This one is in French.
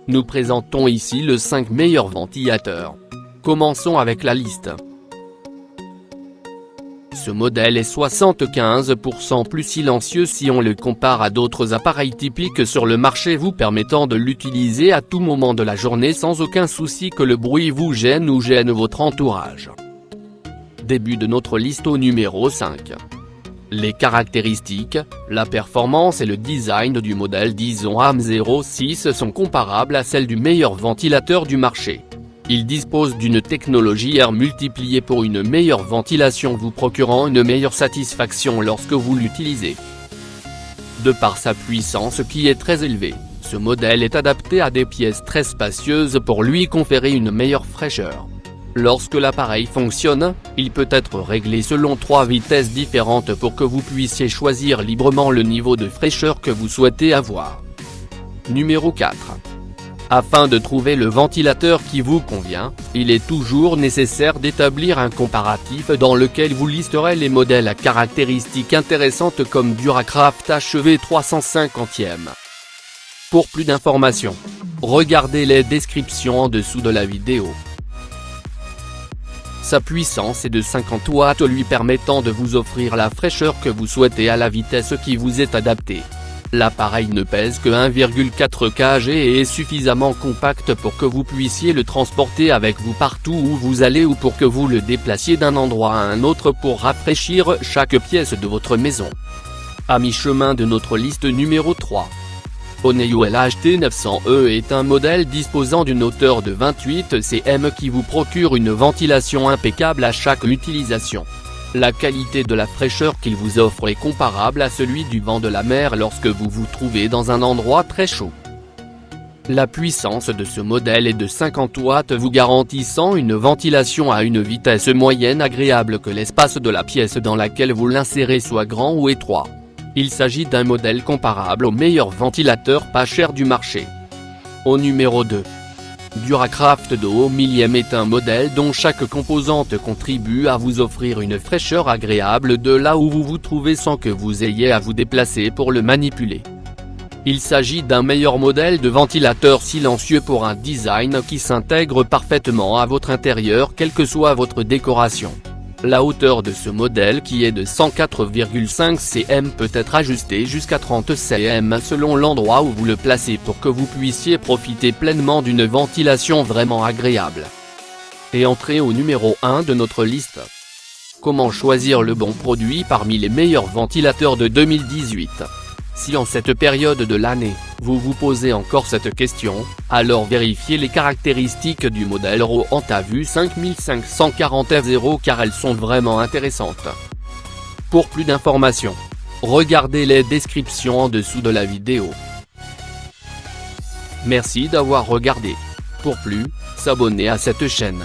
Nous présentons ici les 5 meilleurs ventilateurs. Commençons avec la liste. Ce modèle est 75% plus silencieux si on le compare à d'autres appareils typiques sur le marché, vous permettant de l'utiliser à tout moment de la journée sans aucun souci que le bruit vous gêne ou gêne votre entourage. Début de notre liste au numéro 5. Les caractéristiques, la performance et le design du modèle Dyson AM06 sont comparables à celles du meilleur ventilateur du marché. Il dispose d'une technologie air multipliée pour une meilleure ventilation vous procurant une meilleure satisfaction lorsque vous l'utilisez. De par sa puissance qui est très élevée, ce modèle est adapté à des pièces très spacieuses pour lui conférer une meilleure fraîcheur. Lorsque l'appareil fonctionne, il peut être réglé selon 3 vitesses différentes pour que vous puissiez choisir librement le niveau de fraîcheur que vous souhaitez avoir. Numéro 4. Afin de trouver le ventilateur qui vous convient, il est toujours nécessaire d'établir un comparatif dans lequel vous listerez les modèles à caractéristiques intéressantes comme Duracraft HV 350e. Pour plus d'informations, regardez les descriptions en dessous de la vidéo. Sa puissance est de 50 watts lui permettant de vous offrir la fraîcheur que vous souhaitez à la vitesse qui vous est adaptée. L'appareil ne pèse que 1,4 kg et est suffisamment compact pour que vous puissiez le transporter avec vous partout où vous allez ou pour que vous le déplaciez d'un endroit à un autre pour rafraîchir chaque pièce de votre maison. À mi-chemin de notre liste numéro 3. Honeywell HT900E est un modèle disposant d'une hauteur de 28 cm qui vous procure une ventilation impeccable à chaque utilisation. La qualité de la fraîcheur qu'il vous offre est comparable à celui du vent de la mer lorsque vous vous trouvez dans un endroit très chaud. La puissance de ce modèle est de 50 watts vous garantissant une ventilation à une vitesse moyenne agréable que l'espace de la pièce dans laquelle vous l'insérez soit grand ou étroit. Il s'agit d'un modèle comparable au meilleur ventilateur pas cher du marché. Au numéro 2. Duracraft de haut millième est un modèle dont chaque composante contribue à vous offrir une fraîcheur agréable de là où vous vous trouvez sans que vous ayez à vous déplacer pour le manipuler. Il s'agit d'un meilleur modèle de ventilateur silencieux pour un design qui s'intègre parfaitement à votre intérieur quelle que soit votre décoration. La hauteur de ce modèle qui est de 104,5 cm peut être ajustée jusqu'à 30 cm selon l'endroit où vous le placez pour que vous puissiez profiter pleinement d'une ventilation vraiment agréable. Et entrez au numéro 1 de notre liste. Comment choisir le bon produit parmi les meilleurs ventilateurs de 2018 ? Si en cette période de l'année, vous vous posez encore cette question, alors vérifiez les caractéristiques du modèle RAW Antavue 5540 F0 car elles sont vraiment intéressantes. Pour plus d'informations, regardez les descriptions en dessous de la vidéo. Merci d'avoir regardé. Pour plus, s'abonner à cette chaîne.